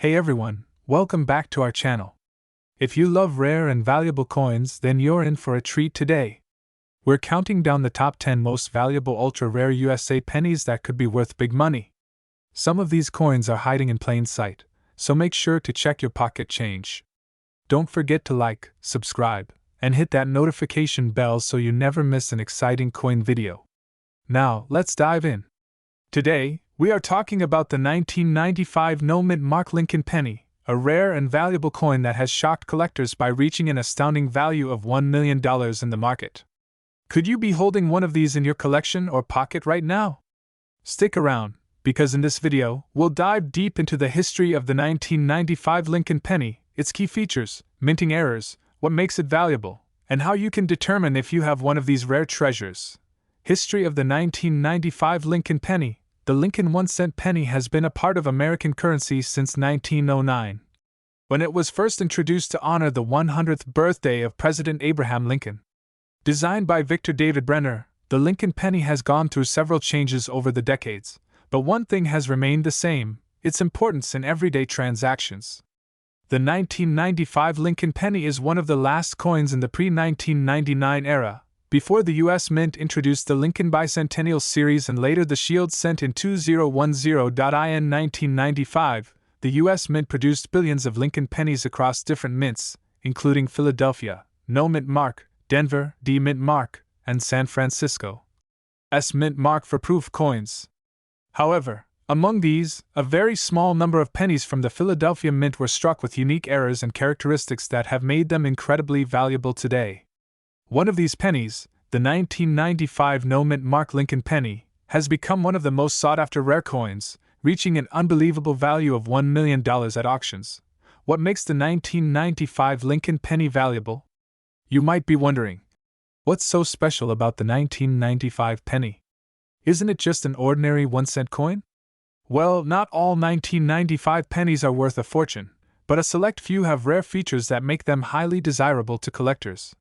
Hey everyone, welcome back to our channel. If you love rare and valuable coins, then you're in for a treat today. We're counting down the top 10 most valuable ultra-rare USA pennies that could be worth big money. Some of these coins are hiding in plain sight, so make sure to check your pocket change. Don't forget to like, subscribe, and hit that notification bell so you never miss an exciting coin video. Now, let's dive in. Today, we are talking about the 1995 no-mint mark Lincoln penny, a rare and valuable coin that has shocked collectors by reaching an astounding value of $1 million in the market. Could you be holding one of these in your collection or pocket right now? Stick around, because in this video, we'll dive deep into the history of the 1995 Lincoln penny, its key features, minting errors, what makes it valuable, and how you can determine if you have one of these rare treasures. History of the 1995 Lincoln penny. The Lincoln 1-cent penny has been a part of American currency since 1909, when it was first introduced to honor the 100th birthday of President Abraham Lincoln. Designed by Victor David Brenner, the Lincoln penny has gone through several changes over the decades, but one thing has remained the same: its importance in everyday transactions. The 1995 Lincoln penny is one of the last coins in the pre-1999 era, before the U.S. Mint introduced the Lincoln Bicentennial Series and later the Shield Cent in 2010. In 1995, the U.S. Mint produced billions of Lincoln pennies across different mints, including Philadelphia, No Mint Mark, Denver, D Mint Mark, and San Francisco S Mint Mark for proof coins. However, among these, a very small number of pennies from the Philadelphia Mint were struck with unique errors and characteristics that have made them incredibly valuable today. One of these pennies, the 1995 No Mint Mark Lincoln penny, has become one of the most sought-after rare coins, reaching an unbelievable value of $1 million at auctions. What makes the 1995 Lincoln penny valuable? You might be wondering, what's so special about the 1995 penny? Isn't it just an ordinary 1-cent coin? Well, not all 1995 pennies are worth a fortune, but a select few have rare features that make them highly desirable to collectors.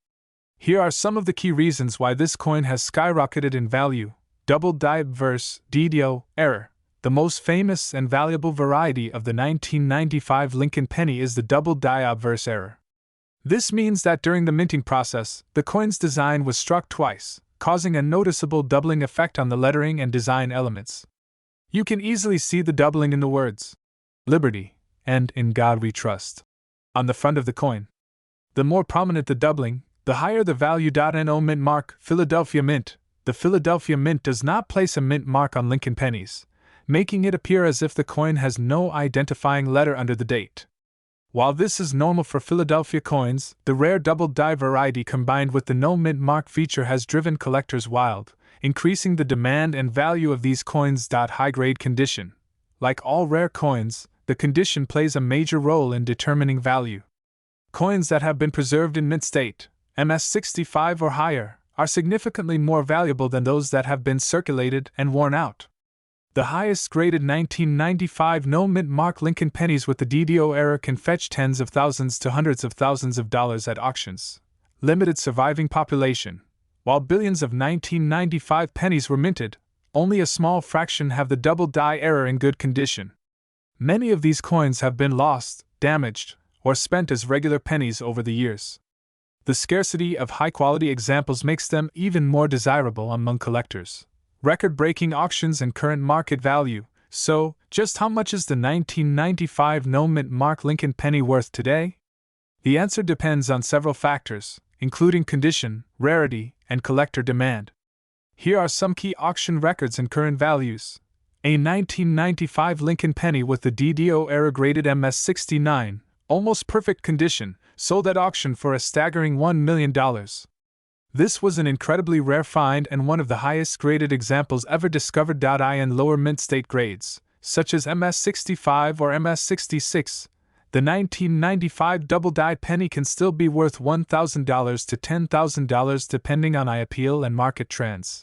Here are some of the key reasons why this coin has skyrocketed in value. Double die obverse DDO error. The most famous and valuable variety of the 1995 Lincoln penny is the double die obverse error. This means that during the minting process, the coin's design was struck twice, causing a noticeable doubling effect on the lettering and design elements. You can easily see the doubling in the words "Liberty" and "In God We Trust" on the front of the coin. The more prominent the doubling, the higher the value. No Mint Mark Philadelphia Mint. The Philadelphia Mint does not place a mint mark on Lincoln pennies, making it appear as if the coin has no identifying letter under the date. While this is normal for Philadelphia coins, the rare double die variety combined with the no mint mark feature has driven collectors wild, increasing the demand and value of these coins. High-grade condition. Like all rare coins, the condition plays a major role in determining value. Coins that have been preserved in mint state, MS65 or higher, are significantly more valuable than those that have been circulated and worn out. The highest graded 1995 no mint mark Lincoln pennies with the DDO error can fetch tens of thousands to hundreds of thousands of dollars at auctions. Limited surviving population. While billions of 1995 pennies were minted, only a small fraction have the double die error in good condition. Many of these coins have been lost, damaged, or spent as regular pennies over the years. The scarcity of high-quality examples makes them even more desirable among collectors. Record-breaking auctions and current market value. So, just how much is the 1995 no mint mark Lincoln penny worth today? The answer depends on several factors, including condition, rarity, and collector demand. Here are some key auction records and current values. A 1995 Lincoln penny with the DDO error graded MS69, almost perfect condition, sold at auction for a staggering $1 million. This was an incredibly rare find and one of the highest graded examples ever discovered. In lower mint state grades, such as MS65 or MS66, the 1995 double die penny can still be worth $1,000 to $10,000 depending on appeal and market trends.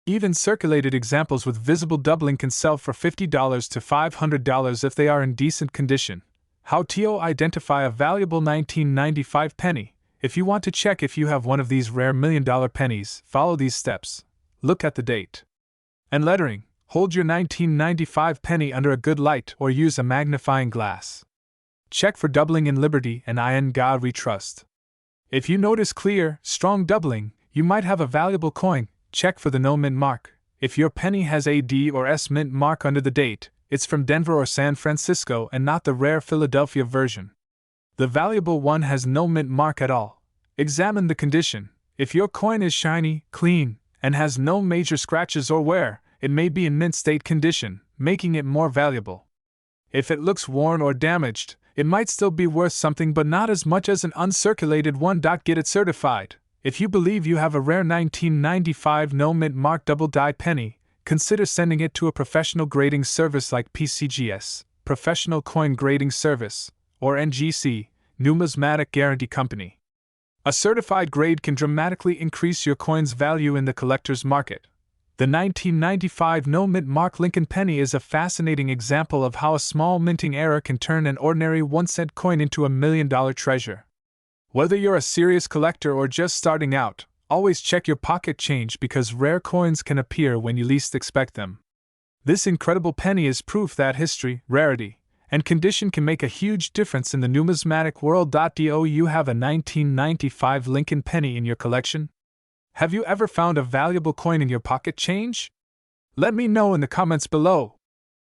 Even circulated examples with visible doubling can sell for $50 to $500 if they are in decent condition. How to identify a valuable 1995 penny? If you want to check if you have one of these rare $1 million pennies, follow these steps. Look at the date and lettering. Hold your 1995 penny under a good light or use a magnifying glass. Check for doubling in Liberty and in God we trust. If you notice clear, strong doubling, you might have a valuable coin. Check for the no mint mark. If your penny has a D or S mint mark under the date, it's from Denver or San Francisco and not the rare Philadelphia version. The valuable one has no mint mark at all. Examine the condition. If your coin is shiny, clean, and has no major scratches or wear, it may be in mint state condition, making it more valuable. If it looks worn or damaged, it might still be worth something but not as much as an uncirculated one. Get it certified. If you believe you have a rare 1995 no mint mark double die penny, consider sending it to a professional grading service like PCGS, Professional Coin Grading Service, or NGC, Numismatic Guarantee Company. A certified grade can dramatically increase your coin's value in the collector's market. The 1995 no mint mark Lincoln penny is a fascinating example of how a small minting error can turn an ordinary 1-cent coin into $1 million treasure. Whether you're a serious collector or just starting out, always check your pocket change because rare coins can appear when you least expect them. This incredible penny is proof that history, rarity, and condition can make a huge difference in the numismatic world. Do you have a 1995 Lincoln penny in your collection? Have you ever found a valuable coin in your pocket change? Let me know in the comments below.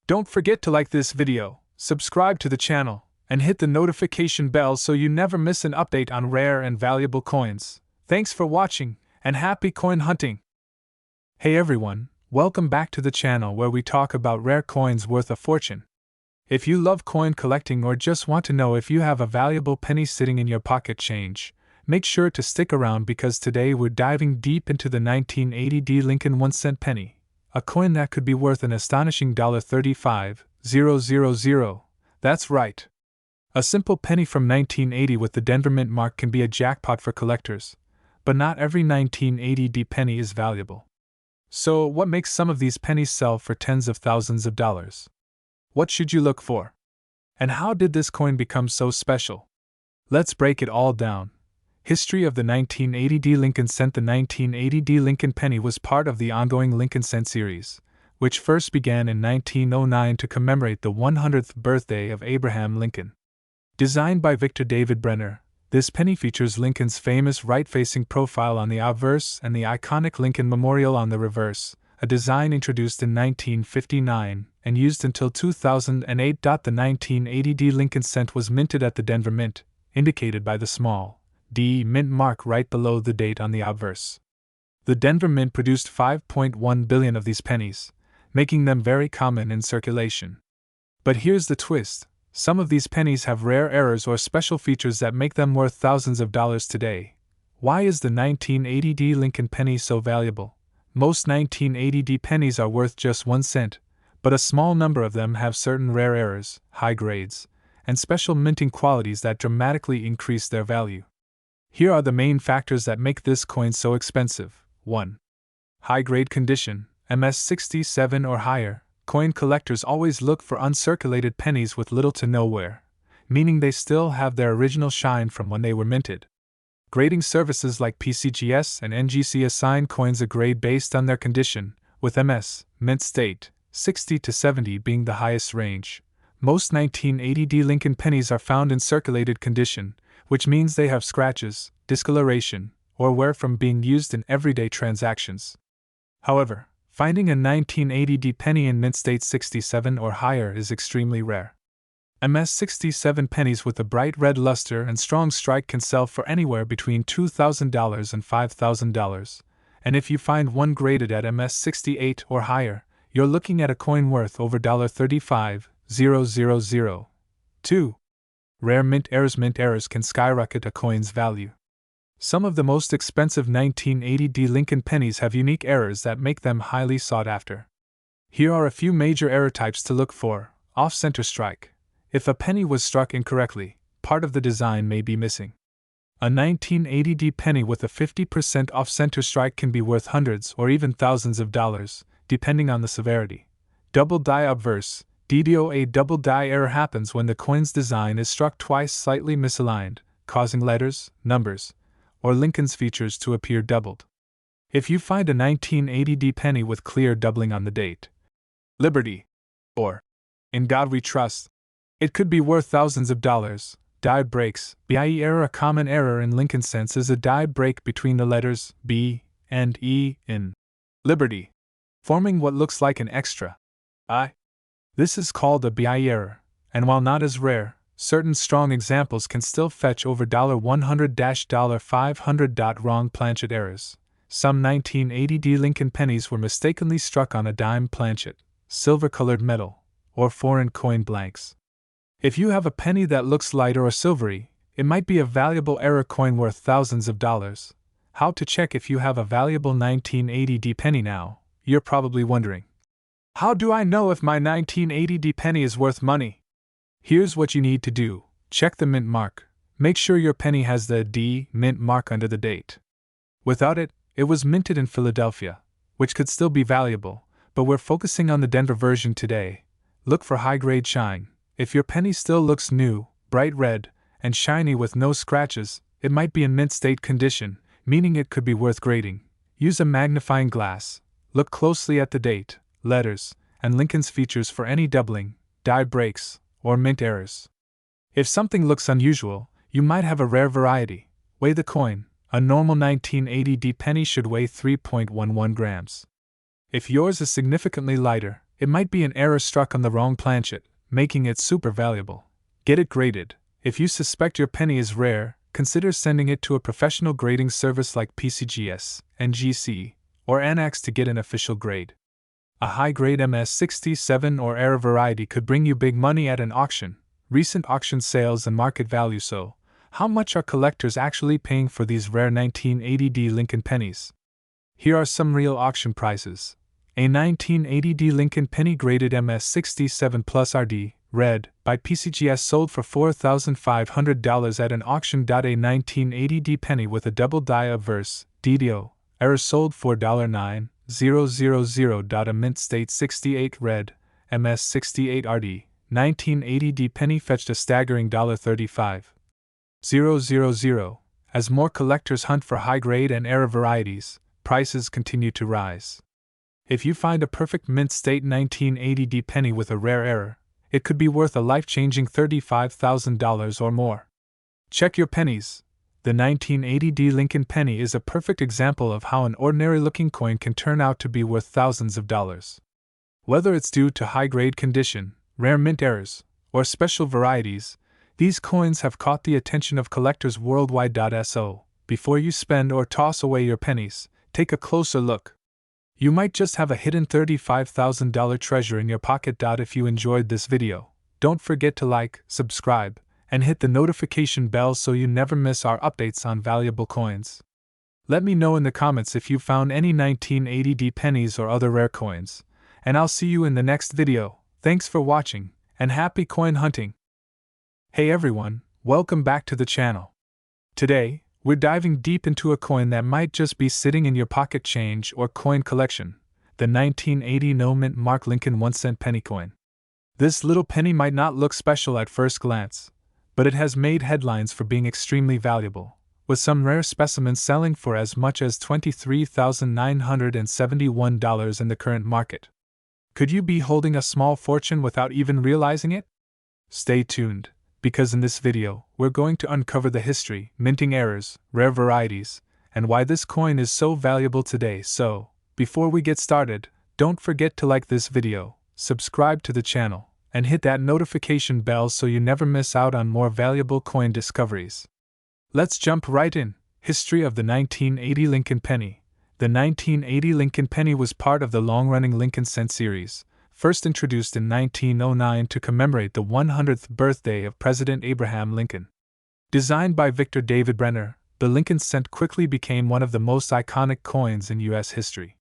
Don't forget to like this video, subscribe to the channel, and hit the notification bell so you never miss an update on rare and valuable coins. Thanks for watching, and happy coin hunting! Hey everyone, welcome back to the channel where we talk about rare coins worth a fortune. If you love coin collecting or just want to know if you have a valuable penny sitting in your pocket change, make sure to stick around because today we're diving deep into the 1980 Lincoln 1-cent penny, a coin that could be worth an astonishing $35,000. That's right. A simple penny from 1980 with the Denver mint mark can be a jackpot for collectors, but not every 1980 penny is valuable. So, what makes some of these pennies sell for tens of thousands of dollars? What should you look for? And how did this coin become so special? Let's break it all down. History of the 1980 Lincoln cent. The 1980 Lincoln penny was part of the ongoing Lincoln cent series, which first began in 1909 to commemorate the 100th birthday of Abraham Lincoln. Designed by Victor David Brenner, this penny features Lincoln's famous right-facing profile on the obverse and the iconic Lincoln Memorial on the reverse, a design introduced in 1959 and used until 2008. The 1980 Lincoln cent was minted at the Denver Mint, indicated by the small D mint mark right below the date on the obverse. The Denver Mint produced 5.1 billion of these pennies, making them very common in circulation. But here's the twist. Some of these pennies have rare errors or special features that make them worth thousands of dollars today. Why is the 1980 Lincoln penny so valuable? Most 1980 pennies are worth just 1 cent, but a small number of them have certain rare errors, high grades, and special minting qualities that dramatically increase their value. Here are the main factors that make this coin so expensive. 1. High grade condition, MS67 or higher. Coin collectors always look for uncirculated pennies with little to no wear, meaning they still have their original shine from when they were minted. Grading services like PCGS and NGC assign coins a grade based on their condition, with MS, mint state, 60 to 70 being the highest range. Most 1980 Lincoln pennies are found in circulated condition, which means they have scratches, discoloration, or wear from being used in everyday transactions. However, finding a 1980 penny in mint state 67 or higher is extremely rare. MS67 pennies with a bright red luster and strong strike can sell for anywhere between $2,000 and $5,000, and if you find one graded at MS68 or higher, you're looking at a coin worth over $35,000. 2. Rare mint errors. Mint errors can skyrocket a coin's value. Some of the most expensive 1980 Lincoln pennies have unique errors that make them highly sought after. Here are a few major error types to look for. Off-center strike. If a penny was struck incorrectly, part of the design may be missing. A 1980 penny with a 50% off-center strike can be worth hundreds or even thousands of dollars, depending on the severity. Double die obverse. DDO. A double die error happens when the coin's design is struck twice slightly misaligned, causing letters, numbers, or Lincoln's features to appear doubled. If you find a 1980 penny with clear doubling on the date, Liberty, or In God We Trust, It could be worth thousands of dollars. Die breaks. BIE error. A common error in Lincoln cents is a die break between the letters B and E in Liberty, forming what looks like an extra I. This is called a BIE error, and while not as rare, certain strong examples can still fetch over $100-$500. Wrong planchet errors. Some 1980 Lincoln pennies were mistakenly struck on a dime planchet, silver-colored metal, or foreign coin blanks. If you have a penny that looks lighter or silvery, it might be a valuable error coin worth thousands of dollars. How to check if you have a valuable 1980 penny now, you're probably wondering. How do I know if my 1980 penny is worth money? Here's what you need to do. Check the mint mark. Make sure your penny has the D mint mark under the date. Without it, it was minted in Philadelphia, which could still be valuable, but we're focusing on the Denver version today. Look for high-grade shine. If your penny still looks new, bright red, and shiny with no scratches, it might be in mint state condition, meaning it could be worth grading. Use a magnifying glass. Look closely at the date, letters, and Lincoln's features for any doubling, die breaks, or mint errors. If something looks unusual, you might have a rare variety. Weigh the coin. A normal 1980 penny should weigh 3.11 grams. If yours is significantly lighter, it might be an error struck on the wrong planchet, making it super valuable. Get it graded. If you suspect your penny is rare, consider sending it to a professional grading service like PCGS, NGC, or Annex to get an official grade. A high-grade MS67 or error variety could bring you big money at an auction. Recent auction sales and market value. So, how much are collectors actually paying for these rare 1980 Lincoln pennies? Here are some real auction prices. A 1980 Lincoln penny graded MS67 Plus RD, red, by PCGS sold for $4,500 at an auction. A 1980 penny with a double die obverse, DDO, error sold for $9,000. A mint state 68 red, MS68 RD, 1980 penny fetched a staggering $35,000. As more collectors hunt for high-grade and error varieties, prices continue to rise. If you find a perfect mint state 1980 penny with a rare error, it could be worth a life-changing $35,000 or more. Check your pennies. The 1980 Lincoln penny is a perfect example of how an ordinary-looking coin can turn out to be worth thousands of dollars. Whether it's due to high-grade condition, rare mint errors, or special varieties, these coins have caught the attention of collectors worldwide. So, before you spend or toss away your pennies, take a closer look. You might just have a hidden $35,000 treasure in your pocket. If you enjoyed this video, don't forget to like, subscribe, and hit the notification bell so you never miss our updates on valuable coins. Let me know in the comments if you found any 1980 pennies or other rare coins, and I'll see you in the next video. Thanks for watching, and happy coin hunting! Hey everyone, welcome back to the channel. Today, we're diving deep into a coin that might just be sitting in your pocket change or coin collection, the 1980 no mint mark Lincoln 1-cent penny coin. This little penny might not look special at first glance, but it has made headlines for being extremely valuable, with some rare specimens selling for as much as $23,971 in the current market. Could you be holding a small fortune without even realizing it? Stay tuned, because in this video, we're going to uncover the history, minting errors, rare varieties, and why this coin is so valuable today. So, before we get started, don't forget to like this video, subscribe to the channel, and hit that notification bell so you never miss out on more valuable coin discoveries. Let's jump right in. History of the 1980 Lincoln penny. The 1980 Lincoln penny was part of the long-running Lincoln cent series, first introduced in 1909 to commemorate the 100th birthday of President Abraham Lincoln. Designed by Victor David Brenner, the Lincoln cent quickly became one of the most iconic coins in U.S. history.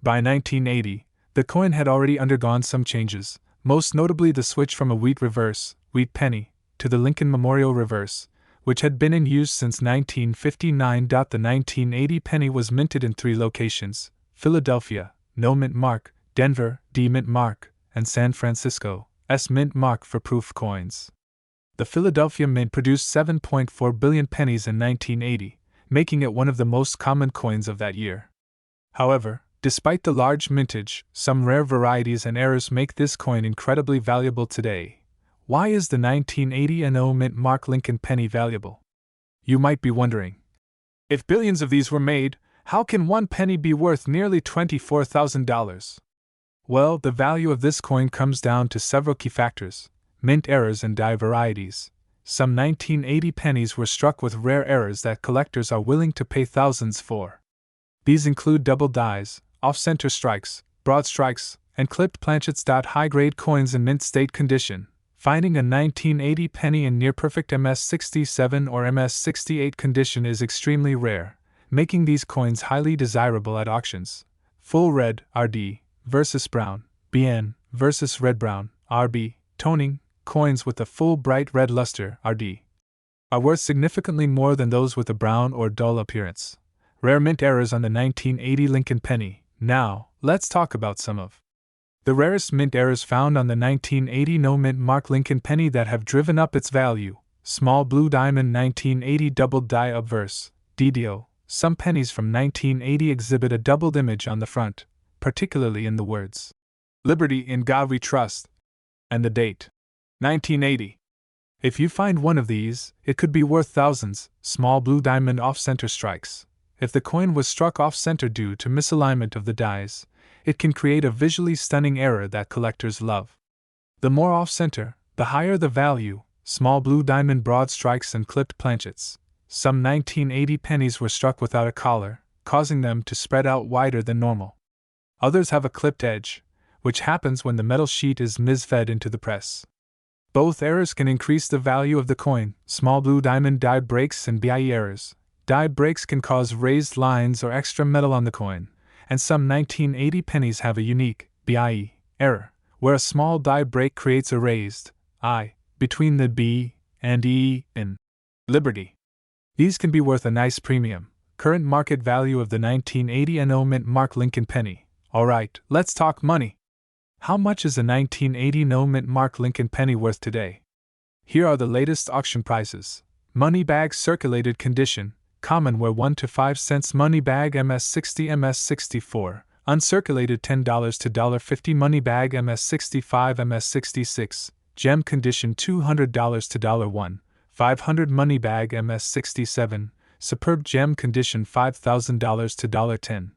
By 1980, the coin had already undergone some changes, most notably the switch from a wheat reverse, wheat penny, to the Lincoln Memorial reverse, which had been in use since 1959. The 1980 penny was minted in 3 locations: Philadelphia, no mint mark; Denver, D mint mark; and San Francisco, S mint mark for proof coins. The Philadelphia Mint produced 7.4 billion pennies in 1980, making it one of the most common coins of that year. However, despite the large mintage, some rare varieties and errors make this coin incredibly valuable today. why is the 1980 mint Mark Lincoln penny valuable? You might be wondering. If billions of these were made, how can one penny be worth nearly $24,000? Well, the value of this coin comes down to several key factors: mint errors and die varieties. Some 1980 pennies were struck with rare errors that collectors are willing to pay thousands for. These include double dies, off-center strikes, broad strikes, and clipped planchets. High-grade coins in mint state condition. Finding a 1980 penny in near-perfect MS67 or MS68 condition is extremely rare, making these coins highly desirable at auctions. Full red, RD, versus brown, BN, versus red-brown, RB, toning, coins with a full bright red luster, RD, are worth significantly more than those with a brown or dull appearance. Rare mint errors on the 1980 Lincoln penny. Now, let's talk about some of the rarest mint errors found on the 1980 mint Mark Lincoln penny that have driven up its value. Small blue diamond 1980 doubled die obverse, DDO. Some pennies from 1980 exhibit a doubled image on the front, particularly in the words, "Liberty, in God we trust," and the date, 1980. If you find one of these, it could be worth thousands. Small blue diamond off-center strikes. If the coin was struck off-center due to misalignment of the dies, it can create a visually stunning error that collectors love. The more off-center, the higher the value. Small blue diamond broad strikes and clipped planchets. Some 1980 pennies were struck without a collar, causing them to spread out wider than normal. Others have a clipped edge, which happens when the metal sheet is misfed into the press. Both errors can increase the value of the coin. Small blue diamond die breaks and BIE errors. Die breaks can cause raised lines or extra metal on the coin, and some 1980 pennies have a unique BIE error, where a small die break creates a raised I between the B and E in Liberty. These can be worth a nice premium. Current market value of the 1980 mint Mark Lincoln penny. Alright, let's talk money. How much is a 1980 mint Mark Lincoln penny worth today? Here are the latest auction prices. Money bag circulated condition, common wear 1 to 5 cents money bag MS60 MS64, uncirculated $10 to $1.50 money bag MS65 MS66, gem condition $200 to $1, 500 money bag MS67, superb gem condition $5,000 to $10.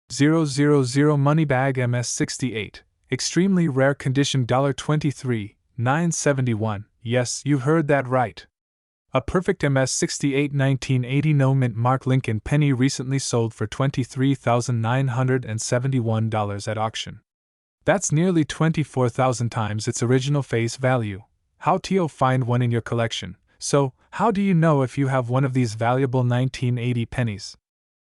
000 money bag MS68, extremely rare condition $23, 971. Yes, you heard that right. A perfect MS68 1980 mint Mark Lincoln penny recently sold for $23,971 at auction. That's nearly 24,000 times its original face value. How to find one in your collection? So, how do you know if you have one of these valuable 1980 pennies?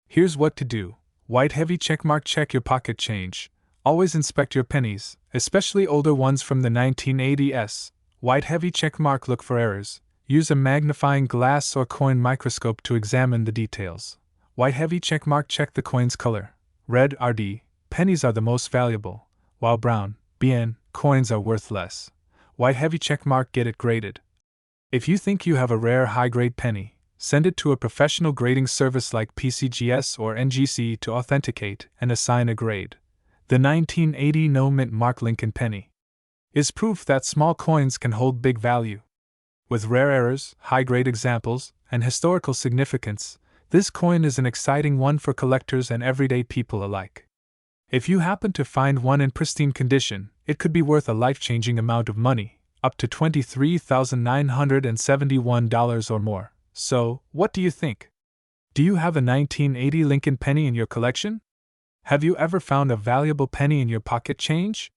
Here's what to do. White heavy checkmark, check your pocket change. Always inspect your pennies, especially older ones from the 1980s. White heavy checkmark, look for errors. Use a magnifying glass or coin microscope to examine the details. White heavy checkmark, check the coin's color. Red RD, pennies are the most valuable, while brown, BN, coins are worth less. White heavy checkmark, get it graded. If you think you have a rare high-grade penny, send it to a professional grading service like PCGS or NGC to authenticate and assign a grade. The 1980 mint Mark Lincoln penny is proof that small coins can hold big value. With rare errors, high-grade examples, and historical significance, this coin is an exciting one for collectors and everyday people alike. If you happen to find one in pristine condition, it could be worth a life-changing amount of money, up to $23,971 or more. So, what do you think? Do you have a 1980 Lincoln penny in your collection? Have you ever found a valuable penny in your pocket change?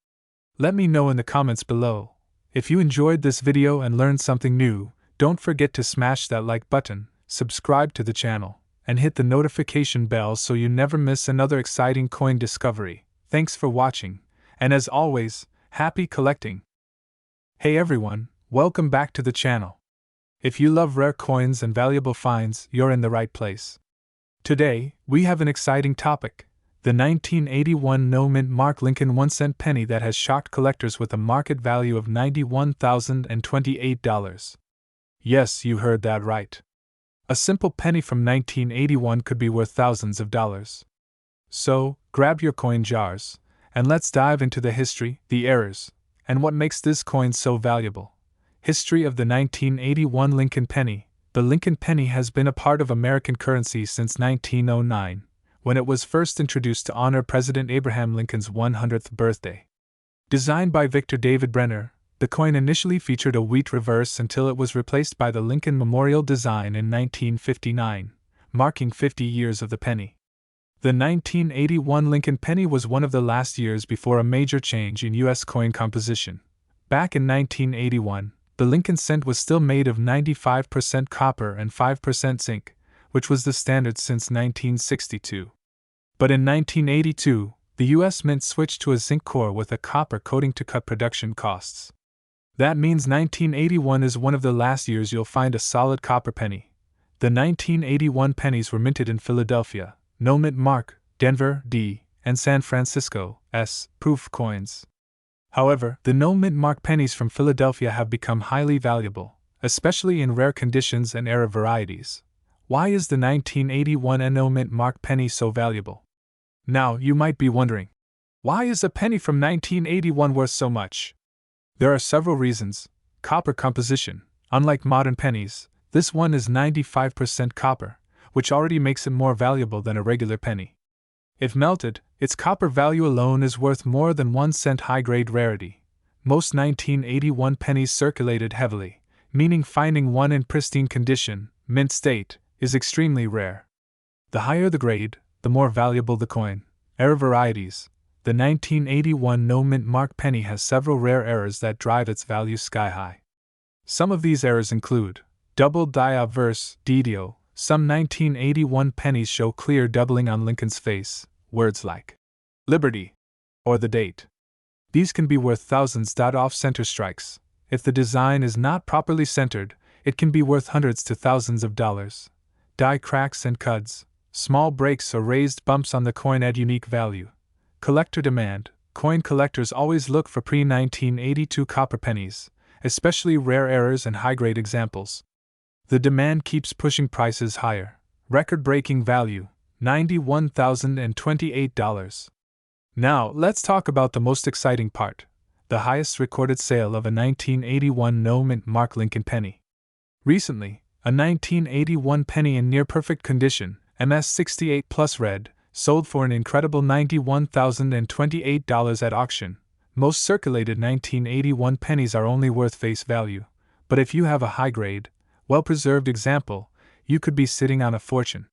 Let me know in the comments below. If you enjoyed this video and learned something new, don't forget to smash that like button, subscribe to the channel, and hit the notification bell so you never miss another exciting coin discovery. Thanks for watching, and as always, happy collecting! Hey everyone, welcome back to the channel. If you love rare coins and valuable finds, you're in the right place. Today, we have an exciting topic. The 1981 mint Mark Lincoln 1-cent penny that has shocked collectors with a market value of $91,028. Yes, you heard that right. A simple penny from 1981 could be worth thousands of dollars. So, grab your coin jars, and let's dive into the history, the errors, and what makes this coin so valuable. History of the 1981 Lincoln Penny. The Lincoln penny has been a part of American currency since 1909, when it was first introduced to honor President Abraham Lincoln's 100th birthday. Designed by Victor David Brenner, the coin initially featured a wheat reverse until it was replaced by the Lincoln Memorial design in 1959, marking 50 years of the penny. The 1981 Lincoln penny was one of the last years before a major change in U.S. coin composition. Back in 1981, the Lincoln cent was still made of 95% copper and 5% zinc, which was the standard since 1962. But in 1982, the U.S. Mint switched to a zinc core with a copper coating to cut production costs. That means 1981 is one of the last years you'll find a solid copper penny. The 1981 pennies were minted in Philadelphia, no mint mark, Denver, D, and San Francisco, S, proof coins. However, the no mint mark pennies from Philadelphia have become highly valuable, especially in rare conditions and era varieties. Why is the 1981 no mint mark penny so valuable? Now, you might be wondering, why is a penny from 1981 worth so much? There are several reasons. Copper composition. Unlike modern pennies, this one is 95% copper, which already makes it more valuable than a regular penny. If melted, its copper value alone is worth more than 1 cent high-grade rarity. Most 1981 pennies circulated heavily, meaning finding one in pristine condition, mint state, is extremely rare. The higher the grade, the more valuable the coin. Error varieties. The 1981 no mint mark penny has several rare errors that drive its value sky high. Some of these errors include double die obverse, DDO. Some 1981 pennies show clear doubling on Lincoln's face, words like Liberty or the date. These can be worth thousands. Off-center strikes. If the design is not properly centered, it can be worth hundreds to thousands of dollars. Die cracks and cuds. Small breaks or raised bumps on the coin add unique value. Collector demand. Coin collectors always look for pre-1982 copper pennies, especially rare errors and high-grade examples. The demand keeps pushing prices higher. Record-breaking value, $91,028. Now, let's talk about the most exciting part, the highest recorded sale of a 1981 no mint mark Lincoln penny. Recently, a 1981 penny in near-perfect condition, MS68 plus red, sold for an incredible $91,028 at auction. Most circulated 1981 pennies are only worth face value, but if you have a high-grade, well-preserved example, you could be sitting on a fortune.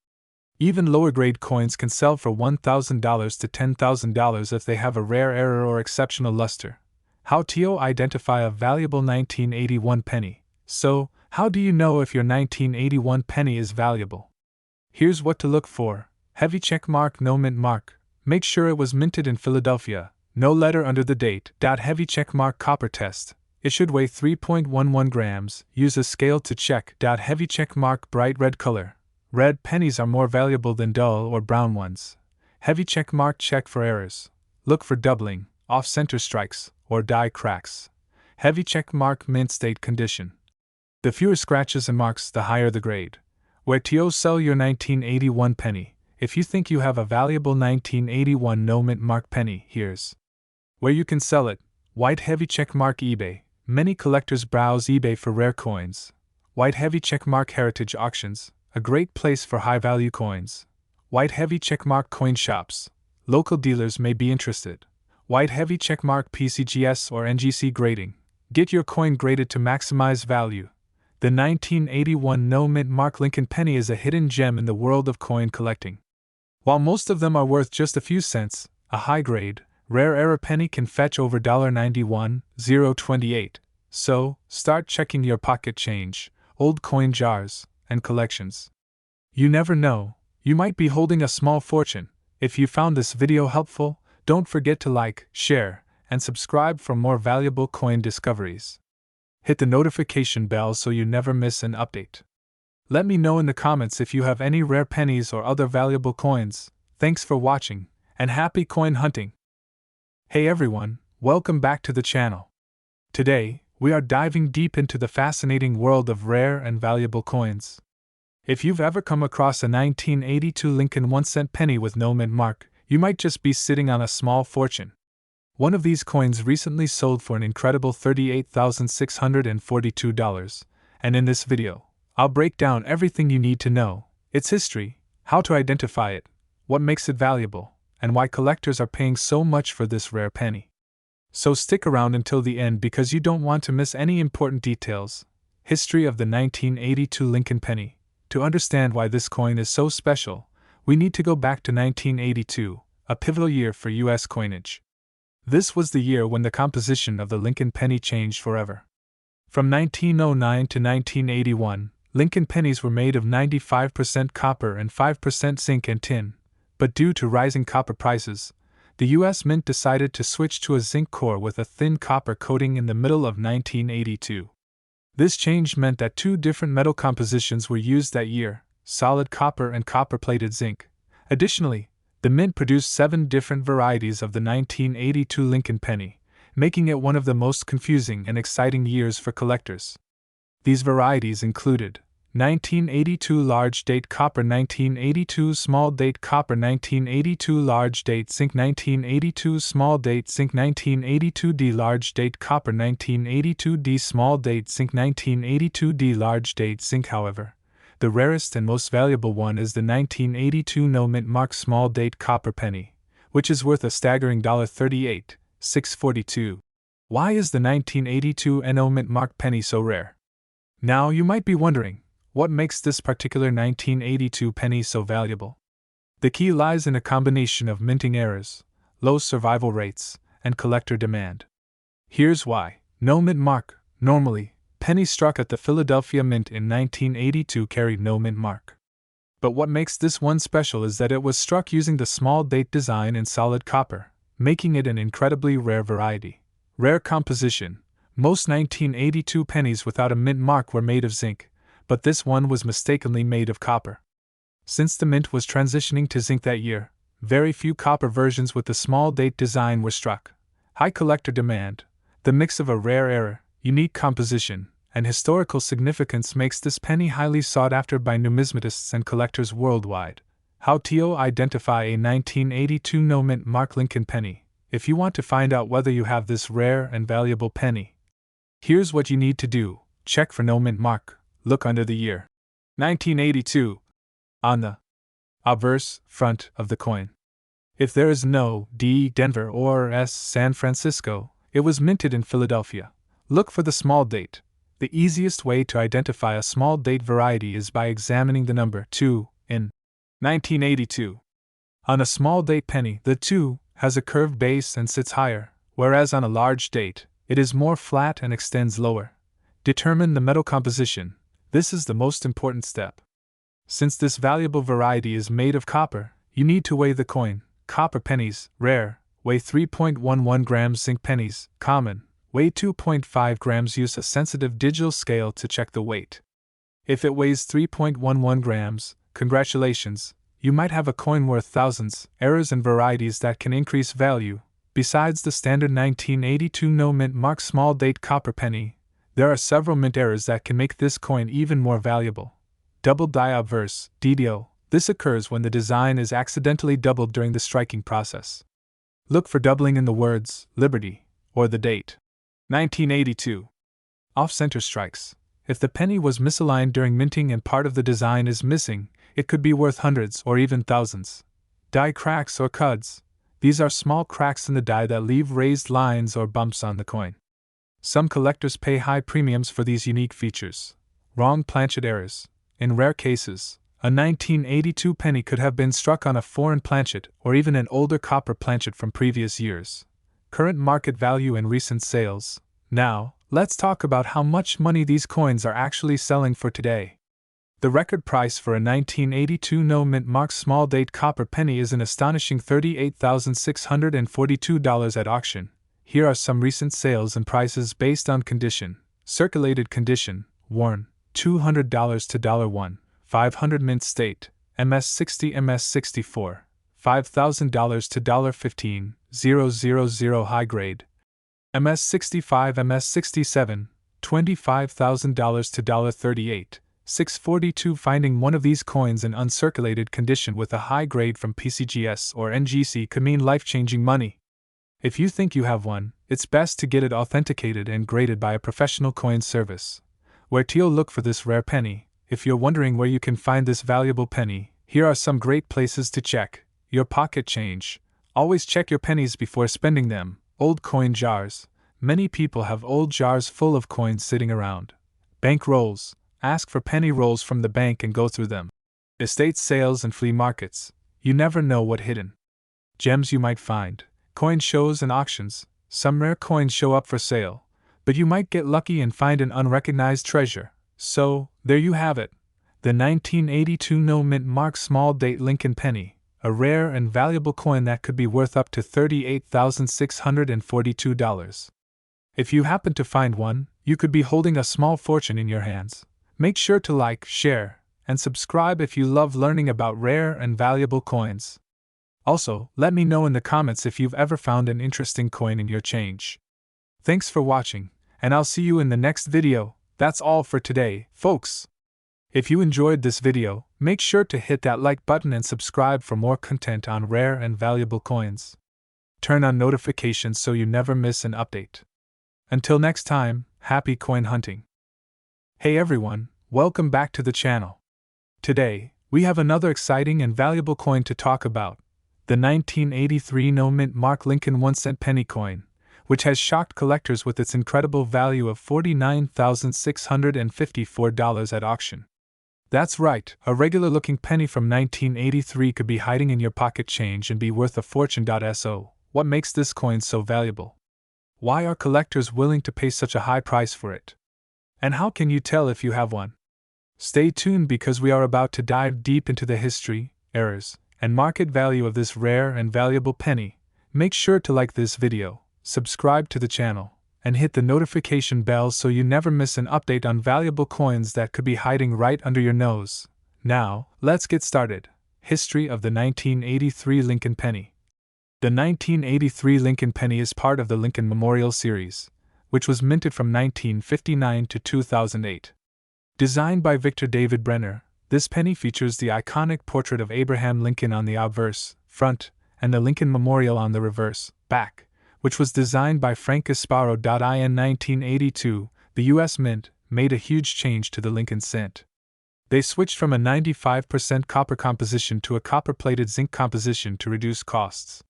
Even lower-grade coins can sell for $1,000 to $10,000 if they have a rare error or exceptional luster. How to identify a valuable 1981 penny? So, how do you know if your 1981 penny is valuable? Here's what to look for. Heavy check mark, no mint mark. Make sure it was minted in Philadelphia. No letter under the date. Heavy check mark copper test. It should weigh 3.11 grams. Use a scale to check. Heavy check mark, bright red color. Red pennies are more valuable than dull or brown ones. Heavy check mark, check for errors. Look for doubling, off-center strikes, or die cracks. Heavy check mark, mint state condition. The fewer scratches and marks, the higher the grade. Where to sell your 1981 penny? If you think you have a valuable 1981 no mint mark penny, here's where you can sell it. White heavy check mark, eBay. Many collectors browse eBay for rare coins. White heavy check mark, heritage auctions, a great place for high-value coins. White heavy check mark, coin shops. Local dealers may be interested. White heavy check mark, PCGS or NGC grading. Get your coin graded to maximize value. The 1981 no mint mark Lincoln penny is a hidden gem in the world of coin collecting. While most of them are worth just a few cents, a high-grade, rare error penny can fetch over $91,028. So, start checking your pocket change, old coin jars, and collections. You never know, you might be holding a small fortune. If you found this video helpful, don't forget to like, share, and subscribe for more valuable coin discoveries. Hit the notification bell so you never miss an update. Let me know in the comments if you have any rare pennies or other valuable coins. Thanks for watching, and happy coin hunting! Hey everyone, welcome back to the channel. Today, we are diving deep into the fascinating world of rare and valuable coins. If you've ever come across a 1982 Lincoln 1-cent penny with no mint mark, you might just be sitting on a small fortune. One of these coins recently sold for an incredible $38,642, and in this video, I'll break down everything you need to know: its history, how to identify it, what makes it valuable, and why collectors are paying so much for this rare penny. So stick around until the end because you don't want to miss any important details. History of the 1982 Lincoln penny. To understand why this coin is so special, we need to go back to 1982, a pivotal year for U.S. coinage. This was the year when the composition of the Lincoln penny changed forever. From 1909 to 1981, Lincoln pennies were made of 95% copper and 5% zinc and tin, but due to rising copper prices, the U.S. Mint decided to switch to a zinc core with a thin copper coating in the middle of 1982. This change meant that two different metal compositions were used that year: solid copper and copper-plated zinc. Additionally, the Mint produced 7 different varieties of the 1982 Lincoln penny, making it one of the most confusing and exciting years for collectors. These varieties included 1982 large date copper, 1982 small date copper, 1982 large date zinc, 1982 small date zinc, 1982D large date copper, 1982D small date zinc, 1982D large date zinc. However, the rarest and most valuable one is the 1982 no mint mark small date copper penny, which is worth a staggering $38,642. Why is the 1982 no mint mark penny so rare? Now you might be wondering, what makes this particular 1982 penny so valuable? The key lies in a combination of minting errors, low survival rates, and collector demand. Here's why. No mint mark. Normally, pennies struck at the Philadelphia Mint in 1982 carried no mint mark. But what makes this one special is that it was struck using the small date design in solid copper, making it an incredibly rare variety. Rare composition. Most 1982 pennies without a mint mark were made of zinc, but this one was mistakenly made of copper. Since the Mint was transitioning to zinc that year, very few copper versions with the small date design were struck. High collector demand, the mix of a rare error, unique composition, and historical significance makes this penny highly sought after by numismatists and collectors worldwide. How to identify a 1982 no mint mark Lincoln penny. If you want to find out whether you have this rare and valuable penny, here's what you need to do: check for no mint mark. Look under the year 1982 on the obverse front of the coin. If there is no D Denver or S San Francisco, it was minted in Philadelphia. Look for the small date. The easiest way to identify a small date variety is by examining the number 2 in 1982. On a small date penny, the 2 has a curved base and sits higher, whereas on a large date, it is more flat and extends lower. Determine the metal composition. This is the most important step. Since this valuable variety is made of copper, you need to weigh the coin. Copper pennies, rare, weigh 3.11 grams. Zinc pennies, common, weigh 2.5 grams. Use a sensitive digital scale to check the weight. If it weighs 3.11 grams, congratulations, you might have a coin worth thousands. Errors and varieties that can increase value. Besides the standard 1982 no mint mark small date copper penny, there are several mint errors that can make this coin even more valuable. Double die obverse, DDO. This occurs when the design is accidentally doubled during the striking process. Look for doubling in the words Liberty or the date 1982. Off-center strikes. If the penny was misaligned during minting and part of the design is missing, it could be worth hundreds or even thousands. Die cracks or cuds. These are small cracks in the die that leave raised lines or bumps on the coin. Some collectors pay high premiums for these unique features. Wrong planchet errors. In rare cases, a 1982 penny could have been struck on a foreign planchet or even an older copper planchet from previous years. Current market value and recent sales. Now, let's talk about how much money these coins are actually selling for today. The record price for a 1982 no mint mark small date copper penny is an astonishing $38,642 at auction. Here are some recent sales and prices based on condition. Circulated condition, worn, $200 to $1, 500 mint state, MS60 MS64, $5,000 to $15, 000 high grade, MS65 MS67, $25,000 to $38, 642. Finding one of these coins in uncirculated condition with a high grade from PCGS or NGC could mean life-changing money. If you think you have one, it's best to get it authenticated and graded by a professional coin service. Where to look for this rare penny? If you're wondering where you can find this valuable penny, here are some great places to check. Your pocket change. Always check your pennies before spending them. Old coin jars. Many people have old jars full of coins sitting around. Bank rolls. Ask for penny rolls from the bank and go through them. Estate sales and flea markets. You never know what hidden gems you might find. Coin shows and auctions. Some rare coins show up for sale, but you might get lucky and find an unrecognized treasure. So, there you have it. The 1982 no-mint mark small date Lincoln penny, a rare and valuable coin that could be worth up to $38,642. If you happen to find one, you could be holding a small fortune in your hands. Make sure to like, share, and subscribe if you love learning about rare and valuable coins. Also, let me know in the comments if you've ever found an interesting coin in your change. Thanks for watching, and I'll see you in the next video. That's all for today, folks. If you enjoyed this video, make sure to hit that like button and subscribe for more content on rare and valuable coins. Turn on notifications so you never miss an update. Until next time, happy coin hunting. Hey everyone, welcome back to the channel. Today, we have another exciting and valuable coin to talk about. The 1983 no-mint mark Lincoln 1-cent penny coin, which has shocked collectors with its incredible value of $49,654 at auction. That's right, a regular-looking penny from 1983 could be hiding in your pocket change and be worth a fortune. So, what makes this coin so valuable? Why are collectors willing to pay such a high price for it? And how can you tell if you have one? Stay tuned because we are about to dive deep into the history, errors, and market value of this rare and valuable penny. Make sure to like this video, subscribe to the channel, and hit the notification bell so you never miss an update on valuable coins that could be hiding right under your nose. Now, let's get started. History of the 1983 Lincoln penny. The 1983 Lincoln penny is part of the Lincoln Memorial series, which was minted from 1959 to 2008. Designed by Victor David Brenner, this penny features the iconic portrait of Abraham Lincoln on the obverse, front, and the Lincoln Memorial on the reverse, back, which was designed by Frank Gasparo. In 1982, the U.S. Mint made a huge change to the Lincoln cent. They switched from a 95% copper composition to a copper-plated zinc composition to reduce costs.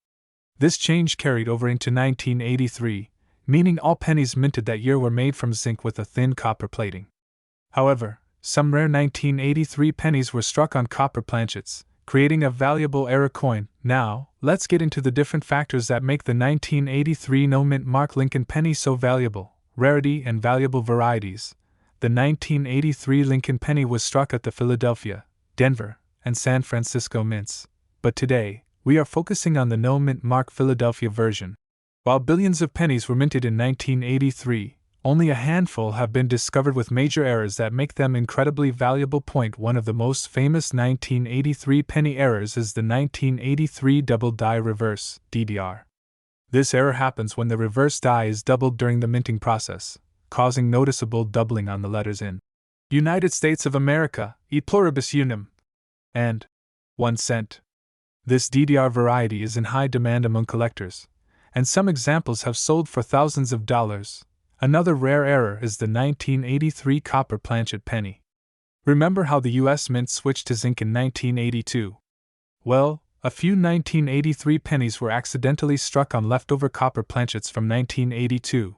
This change carried over into 1983, meaning all pennies minted that year were made from zinc with a thin copper plating. However, some rare 1983 pennies were struck on copper planchets, creating a valuable era coin. Now, let's get into the different factors that make the 1983 no-mint mark Lincoln penny so valuable. Rarity and valuable varieties. The 1983 Lincoln penny was struck at the Philadelphia, Denver, and San Francisco mints, but today, we are focusing on the no-mint mark Philadelphia version. While billions of pennies were minted in 1983, only a handful have been discovered with major errors that make them incredibly valuable. One of the most famous 1983 penny errors is the 1983 double die reverse, DDR. This error happens when the reverse die is doubled during the minting process, causing noticeable doubling on the letters in United States of America, e pluribus unum, and 1 cent. This DDR variety is in high demand among collectors, and some examples have sold for thousands of dollars. Another rare error is the 1983 copper planchet penny. Remember how the U.S. Mint switched to zinc in 1982? Well, a few 1983 pennies were accidentally struck on leftover copper planchets from 1982.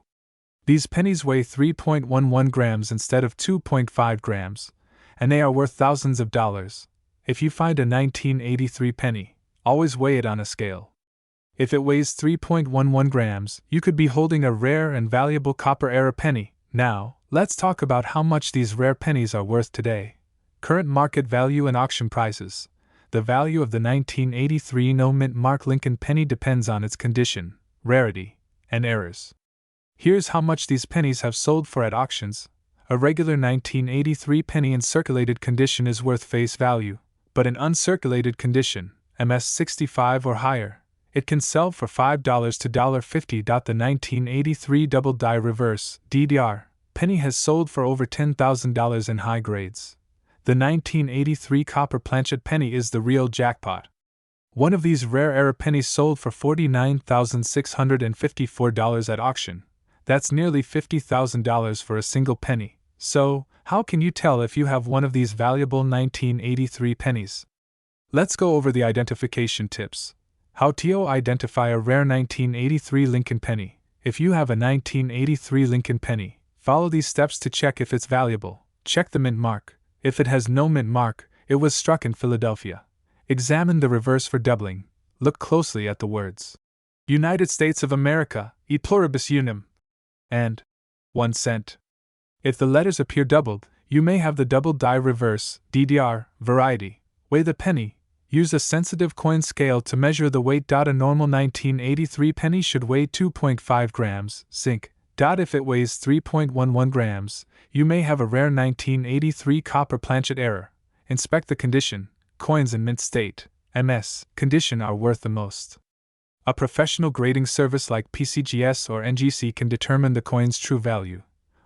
These pennies weigh 3.11 grams instead of 2.5 grams, and they are worth thousands of dollars. If you find a 1983 penny, always weigh it on a scale. If it weighs 3.11 grams, you could be holding a rare and valuable copper-era penny. Now, let's talk about how much these rare pennies are worth today. Current market value and auction prices. The value of the 1983 no-mint mark Lincoln penny depends on its condition, rarity, and errors. Here's how much these pennies have sold for at auctions. A regular 1983 penny in circulated condition is worth face value, but in uncirculated condition, MS65 or higher, it can sell for $5 to $50. The 1983 double die reverse, DDR, penny has sold for over $10,000 in high grades. The 1983 copper planchet penny is the real jackpot. One of these rare era pennies sold for $49,654 at auction. That's nearly $50,000 for a single penny. So, how can you tell if you have one of these valuable 1983 pennies? Let's go over the identification tips. How to identify a rare 1983 Lincoln penny. If you have a 1983 Lincoln penny, follow these steps to check if it's valuable. Check the mint mark. If it has no mint mark, it was struck in Philadelphia. Examine the reverse for doubling. Look closely at the words United States of America, e pluribus unum, and 1 cent. If the letters appear doubled, you may have the double die reverse, DDR, variety. Weigh the penny. Use a sensitive coin scale to measure the weight. A normal 1983 penny should weigh 2.5 grams, zinc. If it weighs 3.11 grams, you may have a rare 1983 copper planchet error. Inspect the condition. Coins in mint state, MS, condition are worth the most. A professional grading service like PCGS or NGC can determine the coin's true value.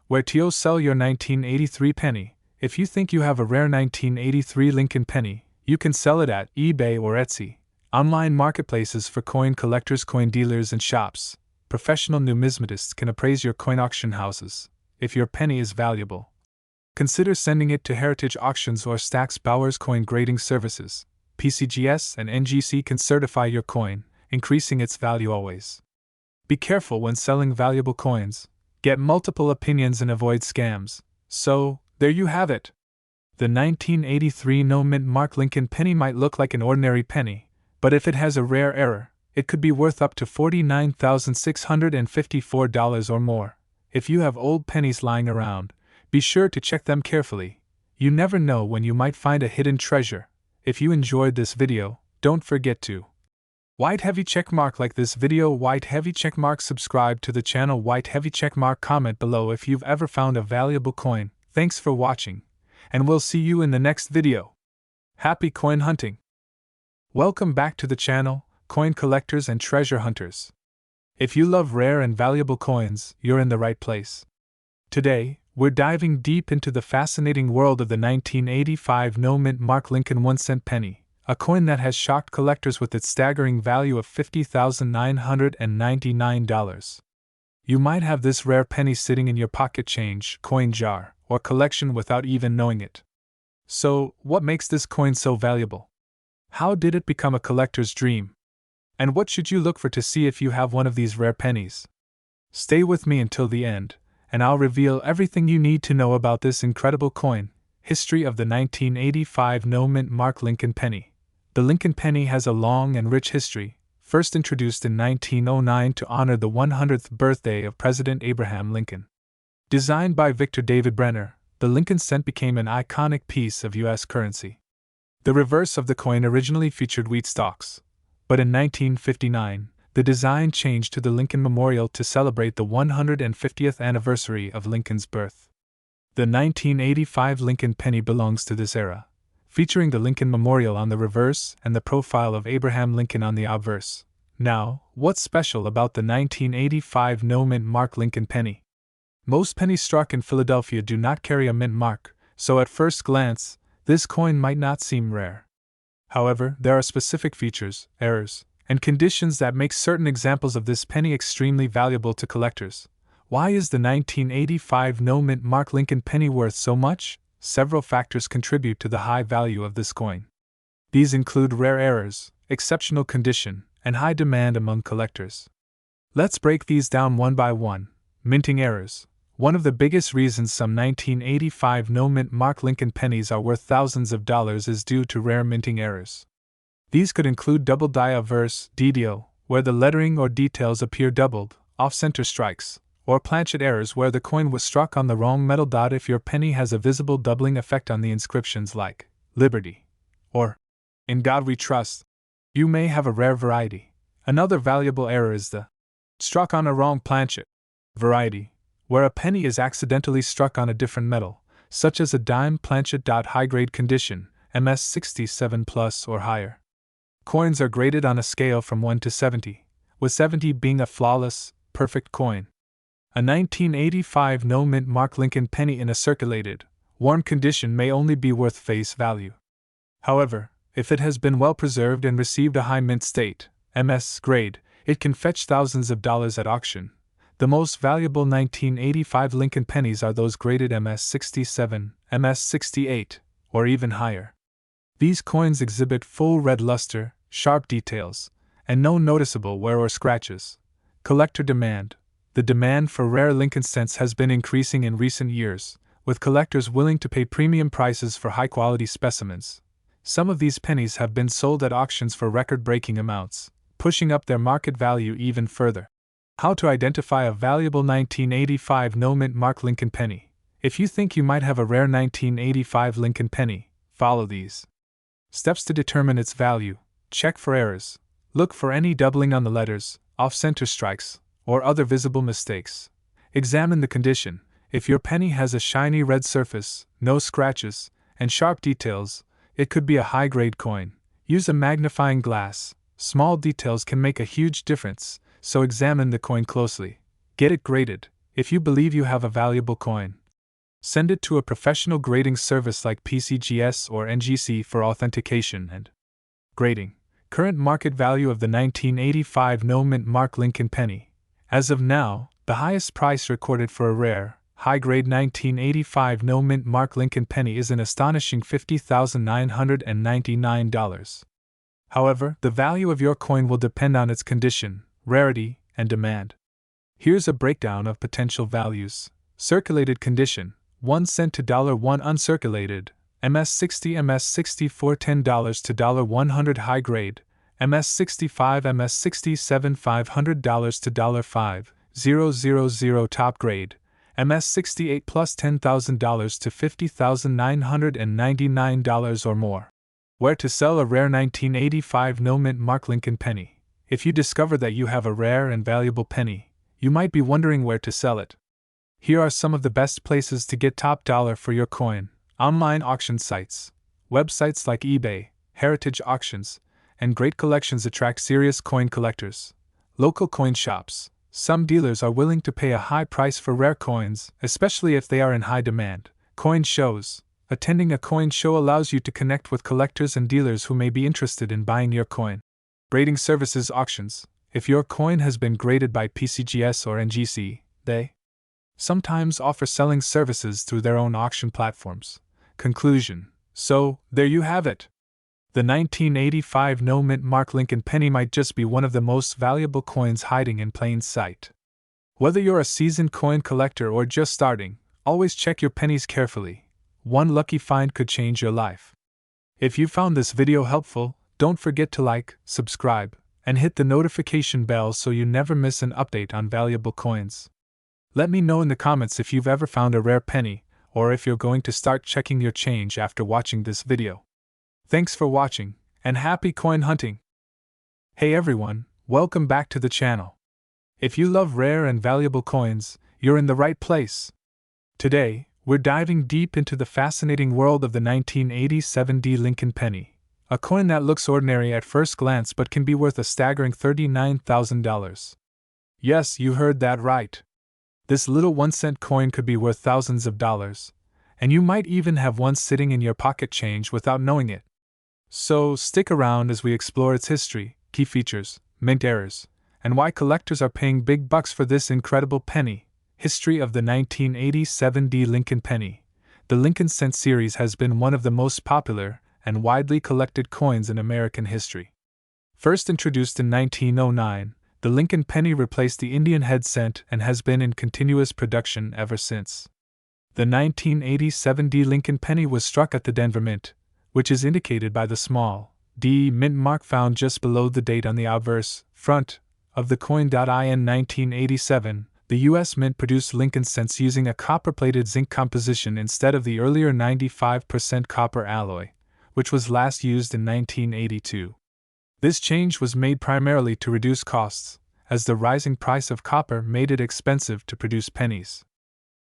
Where to sell your 1983 penny? If you think you have a rare 1983 Lincoln penny, you can sell it at eBay or Etsy, online marketplaces for coin collectors, coin dealers, and shops. Professional numismatists can appraise your coin auction houses. If your penny is valuable, consider sending it to Heritage Auctions or Stack's Bowers Coin Grading Services. PCGS and NGC can certify your coin, increasing its value always. Be careful when selling valuable coins. Get multiple opinions and avoid scams. So, there you have it. The 1983 no mint mark Lincoln penny might look like an ordinary penny, but if it has a rare error, it could be worth up to $49,654 or more. If you have old pennies lying around, be sure to check them carefully. You never know when you might find a hidden treasure. If you enjoyed this video, don't forget to white heavy checkmark like this video, white heavy checkmark, subscribe to the channel, white heavy checkmark, comment below if you've ever found a valuable coin. Thanks for watching, and we'll see you in the next video. Happy coin hunting! Welcome back to the channel, coin collectors and treasure hunters. If you love rare and valuable coins, you're in the right place. Today, we're diving deep into the fascinating world of the 1985 no mint mark Lincoln 1 cent penny, a coin that has shocked collectors with its staggering value of $50,999. You might have this rare penny sitting in your pocket change, coin jar, or collection without even knowing it. So, what makes this coin so valuable? How did it become a collector's dream? And what should you look for to see if you have one of these rare pennies? Stay with me until the end, and I'll reveal everything you need to know about this incredible coin. History of the 1985 no mint mark Lincoln penny. The Lincoln penny has a long and rich history, first introduced in 1909 to honor the 100th birthday of President Abraham Lincoln. Designed by Victor David Brenner, the Lincoln cent became an iconic piece of U.S. currency. The reverse of the coin originally featured wheat stalks, but in 1959, the design changed to the Lincoln Memorial to celebrate the 150th anniversary of Lincoln's birth. The 1985 Lincoln penny belongs to this era, featuring the Lincoln Memorial on the reverse and the profile of Abraham Lincoln on the obverse. Now, what's special about the 1985 no mint mark Lincoln penny? Most pennies struck in Philadelphia do not carry a mint mark, so at first glance, this coin might not seem rare. However, there are specific features, errors, and conditions that make certain examples of this penny extremely valuable to collectors. Why is the 1985 no mint mark Lincoln penny worth so much? Several factors contribute to the high value of this coin. These include rare errors, exceptional condition, and high demand among collectors. Let's break these down one by one. Minting errors. One of the biggest reasons some 1985 no mint mark Lincoln pennies are worth thousands of dollars is due to rare minting errors. These could include double die obverse, DDO, where the lettering or details appear doubled, off-center strikes, or planchet errors where the coin was struck on the wrong metal. If your penny has a visible doubling effect on the inscriptions like Liberty or In God We Trust, you may have a rare variety. Another valuable error is the struck on a wrong planchet variety, where a penny is accidentally struck on a different metal, such as a dime planchet. High-grade condition, MS 67 plus or higher. Coins are graded on a scale from 1 to 70, with 70 being a flawless, perfect coin. A 1985 no mint mark Lincoln penny in a circulated, worn condition may only be worth face value. However, If it has been well preserved and received a high mint state, MS grade, it can fetch thousands of dollars at auction. The most valuable 1985 Lincoln pennies are those graded MS67, MS68, or even higher. These coins exhibit full red luster, sharp details, and no noticeable wear or scratches. Collector demand. The demand for rare Lincoln cents has been increasing in recent years, with collectors willing to pay premium prices for high-quality specimens. Some of these pennies have been sold at auctions for record-breaking amounts, pushing up their market value even further. How to identify a valuable 1985 no-mint mark Lincoln penny. If you think you might have a rare 1985 Lincoln penny, follow these steps to determine its value. Check for errors. Look for any doubling on the letters, off-center strikes, or other visible mistakes. Examine the condition. If your penny has a shiny red surface, no scratches, and sharp details, it could be a high-grade coin. Use a magnifying glass. Small details can make a huge difference, so examine the coin closely. Get it graded. If you believe you have a valuable coin, send it to a professional grading service like PCGS or NGC for authentication and grading. Current market value of the 1985 no-mint mark Lincoln penny. As of now, the highest price recorded for a rare, high-grade 1985 no-mint mark Lincoln penny is an astonishing $50,999. However, the value of your coin will depend on its condition, rarity, and demand. Here's a breakdown of potential values. Circulated condition: 1 cent to $1 uncirculated, MS60 MS64 $10 to $100 high grade, MS65 MS67 $500 to $5,000 top grade, MS68 plus $10,000 to $50,999 or more. Where to sell a rare 1985 no-mint mark Lincoln penny. If you discover that you have a rare and valuable penny, you might be wondering where to sell it. Here are some of the best places to get top dollar for your coin. Online auction sites. Websites like eBay, Heritage Auctions, and Great Collections attract serious coin collectors. Local coin shops. Some dealers are willing to pay a high price for rare coins, especially if they are in high demand. Coin shows. Attending a coin show allows you to connect with collectors and dealers who may be interested in buying your coin. Grading services auctions. If your coin has been graded by PCGS or NGC, they sometimes offer selling services through their own auction platforms. Conclusion. So, there you have it. The 1985 no-mint mark Lincoln penny might just be one of the most valuable coins hiding in plain sight. Whether you're a seasoned coin collector or just starting, always check your pennies carefully. One lucky find could change your life. If you found this video helpful, don't forget to like, subscribe, and hit the notification bell so you never miss an update on valuable coins. Let me know in the comments if you've ever found a rare penny, or if you're going to start checking your change after watching this video. Thanks for watching, and happy coin hunting! Hey everyone, welcome back to the channel. If you love rare and valuable coins, you're in the right place. Today, we're diving deep into the fascinating world of the 1987 Lincoln penny, a coin that looks ordinary at first glance but can be worth a staggering $39,000. Yes, you heard that right. This little 1-cent coin could be worth thousands of dollars, and you might even have one sitting in your pocket change without knowing it. So, stick around as we explore its history, key features, mint errors, and why collectors are paying big bucks for this incredible penny. History of the 1987 Lincoln penny. The Lincoln cent series has been one of the most popular and widely collected coins in American history. First introduced in 1909, the Lincoln penny replaced the Indian head cent and has been in continuous production ever since. The 1987 Lincoln penny was struck at the Denver Mint, which is indicated by the small D mint mark found just below the date on the obverse front of the coin. In 1987, the U.S. Mint produced Lincoln cents using a copper-plated zinc composition instead of the earlier 95% copper alloy, which was last used in 1982. This change was made primarily to reduce costs, as the rising price of copper made it expensive to produce pennies.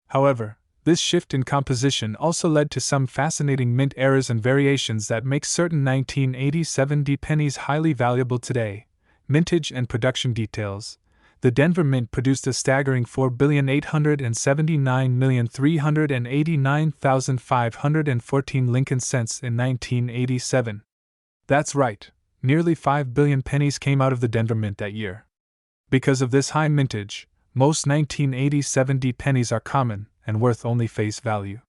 However, this shift in composition also led to some fascinating mint errors and variations that make certain 1987 pennies highly valuable today. Mintage and production details. The Denver Mint produced a staggering 4,879,389,514 Lincoln cents in 1987. That's right, nearly 5 billion pennies came out of the Denver Mint that year. Because of this high mintage, most 1987 pennies are common and worth only face value.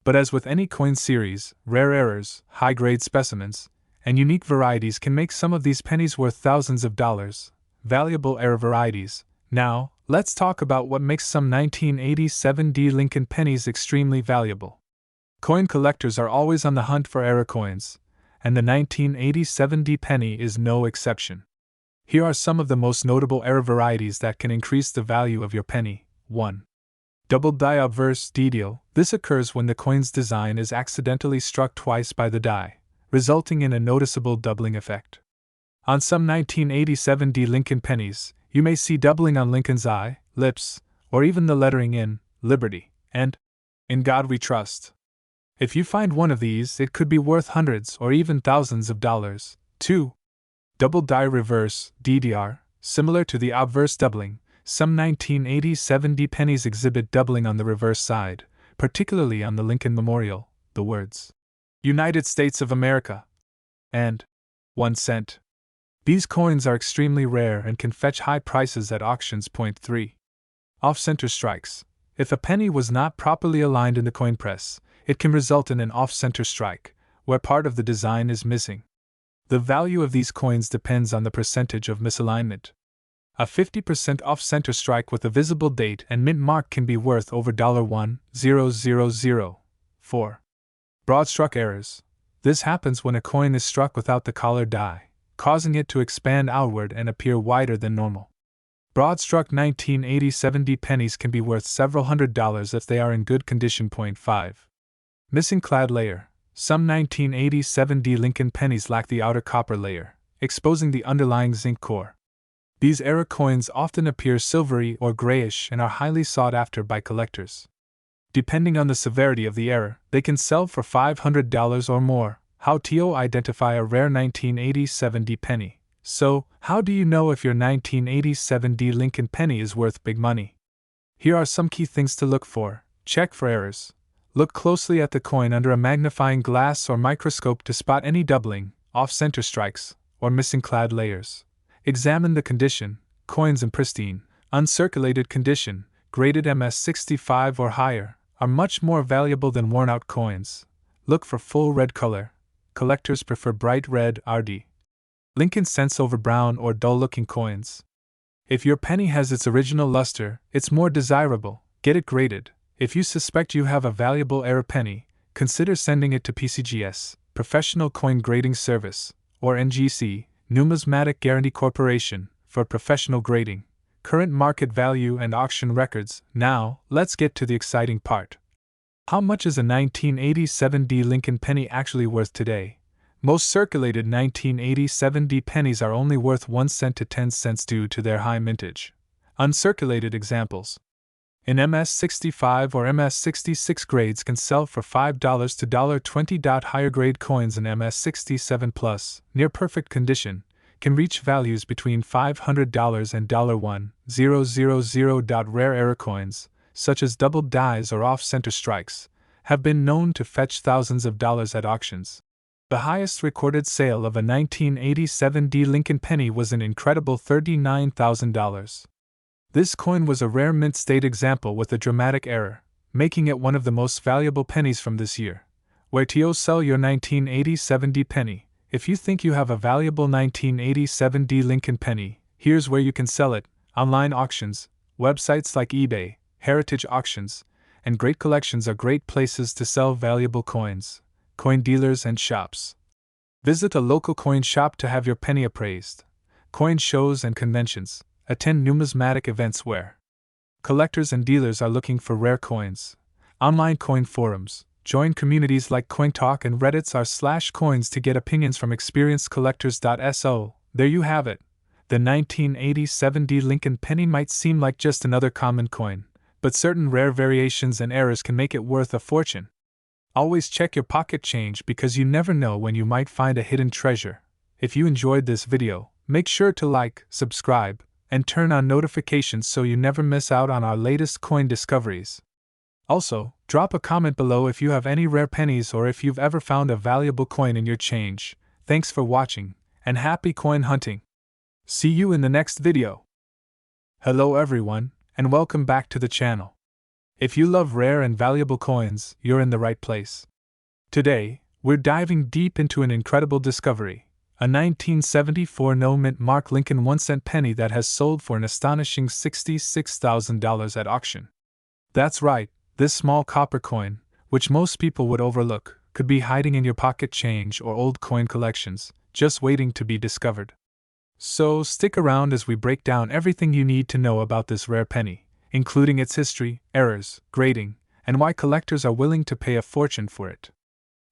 But as with any coin series, rare errors, high-grade specimens, and unique varieties can make some of these pennies worth thousands of dollars. Valuable error varieties. Now, let's talk about what makes some 1987 Lincoln pennies extremely valuable. Coin collectors are always on the hunt for error coins, and the 1987 penny is no exception. Here are some of the most notable error varieties that can increase the value of your penny. 1. Double die obverse deal. This occurs when the coin's design is accidentally struck twice by the die, resulting in a noticeable doubling effect. On some 1987 Lincoln pennies, you may see doubling on Lincoln's eye, lips, or even the lettering in Liberty and In God We Trust. If you find one of these, it could be worth hundreds or even thousands of dollars. 2. Double die reverse DDR. Similar to the obverse doubling, some 1987 pennies exhibit doubling on the reverse side, particularly on the Lincoln Memorial, the words United States of America and 1 cent. These coins are extremely rare and can fetch high prices at auctions. 3. Off-center strikes. If a penny was not properly aligned in the coin press, it can result in an off-center strike, where part of the design is missing. The value of these coins depends on the percentage of misalignment. A 50% off-center strike with a visible date and mint mark can be worth over $1,000. 4. Broad struck errors. This happens when a coin is struck without the collar die, causing it to expand outward and appear wider than normal. Broad struck 1987 pennies can be worth several $100s if they are in good condition. 5. Missing clad layer. Some 1987 Lincoln pennies lack the outer copper layer, exposing the underlying zinc core. These error coins often appear silvery or grayish and are highly sought after by collectors. Depending on the severity of the error, they can sell for $500 or more. How to identify a rare 1987 penny. So, how do you know if your 1987 Lincoln penny is worth big money? Here are some key things to look for. Check for errors. Look closely at the coin under a magnifying glass or microscope to spot any doubling, off-center strikes, or missing clad layers. Examine the condition. Coins in pristine, uncirculated condition, graded MS65 or higher, are much more valuable than worn-out coins. Look for full red color. Collectors prefer bright red (RD). Lincoln cents over brown or dull-looking coins. If your penny has its original luster, it's more desirable. Get it graded. If you suspect you have a valuable error penny, consider sending it to PCGS, Professional Coin Grading Service, or NGC, Numismatic Guarantee Corporation, for professional grading, current market value and auction records. Now, let's get to the exciting part. How much is a 1987 Lincoln penny actually worth today? Most circulated 1987 pennies are only worth 1 cent to 10 cents due to their high mintage. Uncirculated examples. In MS65 or MS66 grades can sell for $5 to $20. Higher grade coins in MS67 plus, near perfect condition, can reach values between $500 and $1,000. Rare error coins, such as double dies or off-center strikes, have been known to fetch thousands of dollars at auctions. The highest recorded sale of a 1987 Lincoln penny was an incredible $39,000. This coin was a rare mint state example with a dramatic error, making it one of the most valuable pennies from this year. Where to sell your 1987 penny? If you think you have a valuable 1987 Lincoln penny, here's where you can sell it: online auctions, websites like eBay, heritage auctions, and great collections are great places to sell valuable coins. Coin dealers and shops. Visit a local coin shop to have your penny appraised. Coin shows and conventions. Attend numismatic events where collectors and dealers are looking for rare coins. Online coin forums. Join communities like CoinTalk and Reddit's r/coins to get opinions from experienced collectors. So, there you have it. The 1987 Lincoln penny might seem like just another common coin, but certain rare variations and errors can make it worth a fortune. Always check your pocket change because you never know when you might find a hidden treasure. If you enjoyed this video, make sure to like, subscribe, and turn on notifications so you never miss out on our latest coin discoveries. Also, drop a comment below if you have any rare pennies or if you've ever found a valuable coin in your change. Thanks for watching, and happy coin hunting! See you in the next video. Hello everyone, and welcome back to the channel. If you love rare and valuable coins, you're in the right place. Today, we're diving deep into an incredible discovery, a 1974 no-mint Mark Lincoln 1-cent penny that has sold for an astonishing $66,000 at auction. That's right, this small copper coin, which most people would overlook, could be hiding in your pocket change or old coin collections, just waiting to be discovered. So stick around as we break down everything you need to know about this rare penny, including its history, errors, grading, and why collectors are willing to pay a fortune for it.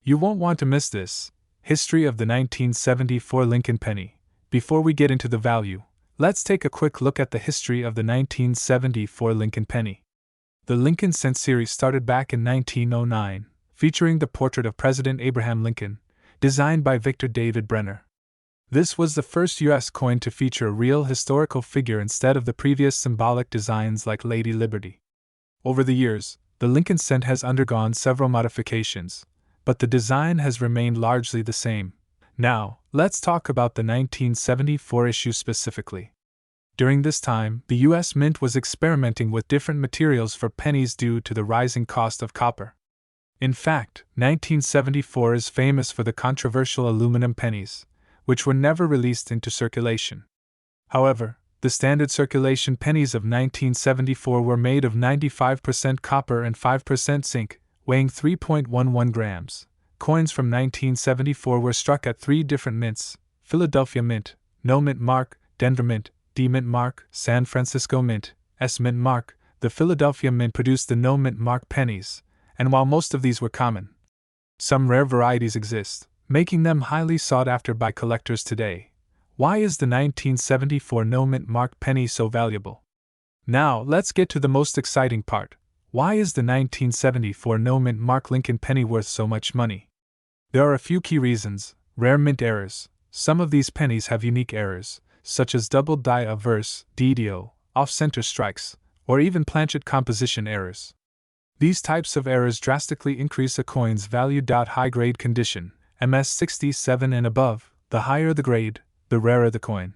You won't want to miss this history of the 1974 Lincoln penny. Before we get into the value, let's take a quick look at the history of the 1974 Lincoln penny. The Lincoln Cent series started back in 1909, featuring the portrait of President Abraham Lincoln, designed by Victor David Brenner. This was the first U.S. coin to feature a real historical figure instead of the previous symbolic designs like Lady Liberty. Over the years, the Lincoln Cent has undergone several modifications, but the design has remained largely the same. Now, let's talk about the 1974 issue specifically. During this time, the U.S. Mint was experimenting with different materials for pennies due to the rising cost of copper. In fact, 1974 is famous for the controversial aluminum pennies, which were never released into circulation. However, the standard circulation pennies of 1974 were made of 95% copper and 5% zinc, weighing 3.11 grams. Coins from 1974 were struck at three different mints: Philadelphia Mint, No Mint Mark, Denver Mint, D Mint Mark, San Francisco Mint, S Mint Mark. The Philadelphia Mint produced the No Mint Mark pennies, and while most of these were common, some rare varieties exist, making them highly sought after by collectors today. Why is the 1974 No Mint Mark penny so valuable? Now, let's get to the most exciting part. Why is the 1974 No Mint Mark Lincoln penny worth so much money? There are a few key reasons. Rare mint errors. Some of these pennies have unique errors, such as double die averse, DDO, off-center strikes, or even planchet composition errors. These types of errors drastically increase a coin's value. High-grade condition, MS67 and above, the higher the grade, the rarer the coin.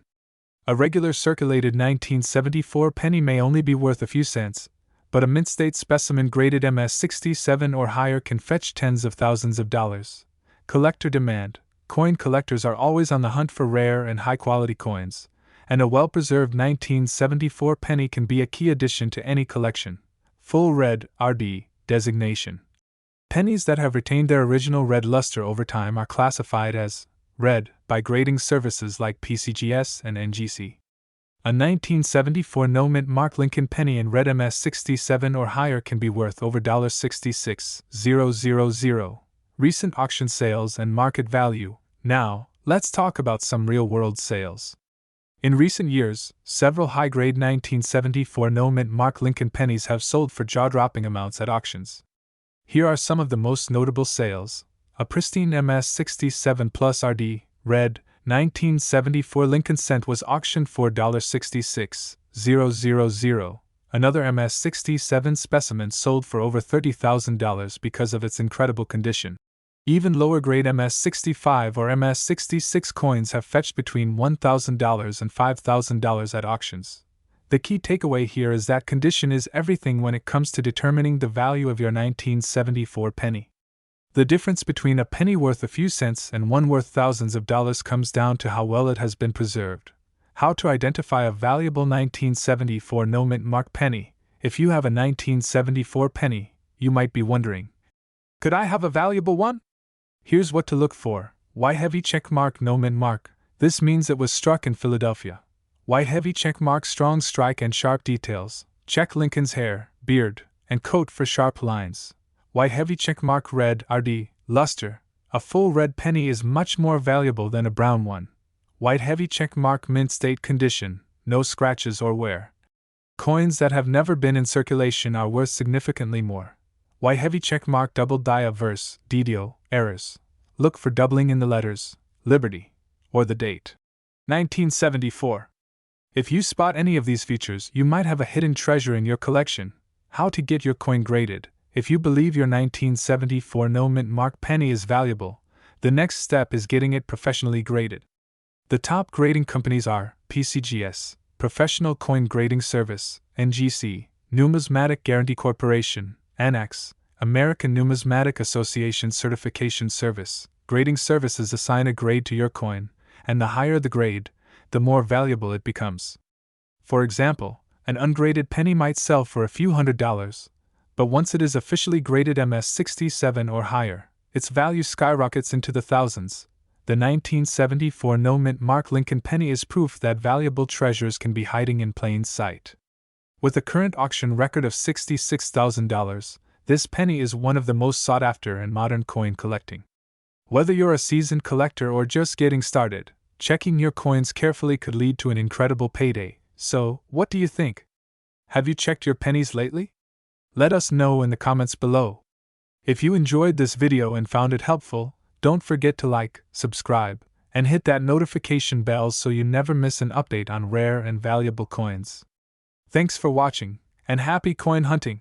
A regular circulated 1974 penny may only be worth a few cents, but a mint state specimen graded MS67 or higher can fetch tens of thousands of dollars. Collector demand. Coin collectors are always on the hunt for rare and high-quality coins, and a well-preserved 1974 penny can be a key addition to any collection. Full red RD designation. Pennies that have retained their original red luster over time are classified as red by grading services like PCGS and NGC. A 1974 No Mint Mark Lincoln penny in red MS67 or higher can be worth over $66,000. Recent auction sales and market value. Now, let's talk about some real-world sales. In recent years, several high-grade 1974 No Mint Mark Lincoln pennies have sold for jaw-dropping amounts at auctions. Here are some of the most notable sales. A pristine MS67 Plus RD, red, 1974 Lincoln Cent was auctioned for $66,000. Another MS67 specimen sold for over $30,000 because of its incredible condition. Even lower-grade MS65 or MS66 coins have fetched between $1,000 and $5,000 at auctions. The key takeaway here is that condition is everything when it comes to determining the value of your 1974 penny. The difference between a penny worth a few cents and one worth thousands of dollars comes down to how well it has been preserved. How to identify a valuable 1974 No Mint Mark penny. If you have a 1974 penny, you might be wondering, could I have a valuable one? Here's what to look for. White heavy checkmark No Mint Mark. This means it was struck in Philadelphia. White heavy checkmark, strong strike and sharp details. Check Lincoln's hair, beard, and coat for sharp lines. White heavy checkmark red RD, luster. A full red penny is much more valuable than a brown one. White heavy checkmark mint state condition, no scratches or wear. Coins that have never been in circulation are worth significantly more. White heavy checkmark double die averse, DDO, errors. Look for doubling in the letters, Liberty, or the date. 1974. If you spot any of these features, you might have a hidden treasure in your collection. How to get your coin graded. If you believe your 1974 No Mint Mark penny is valuable, The next step is getting it professionally graded. The top grading companies are PCGS, Professional Coin Grading Service, NGC, Numismatic Guarantee Corporation, ANAX, American Numismatic Association Certification Service. Grading services assign a grade to your coin, and the higher the grade, the more valuable it becomes. For example, an ungraded penny might sell for a few $100s, but once it is officially graded MS67 or higher, its value skyrockets into the thousands. The 1974 no-mint Mark Lincoln penny is proof that valuable treasures can be hiding in plain sight. With a current auction record of $66,000, this penny is one of the most sought after in modern coin collecting. Whether you're a seasoned collector or just getting started, checking your coins carefully could lead to an incredible payday. So, what do you think? Have you checked your pennies lately? Let us know in the comments below. If you enjoyed this video and found it helpful, don't forget to like, subscribe, and hit that notification bell so you never miss an update on rare and valuable coins. Thanks for watching, and happy coin hunting!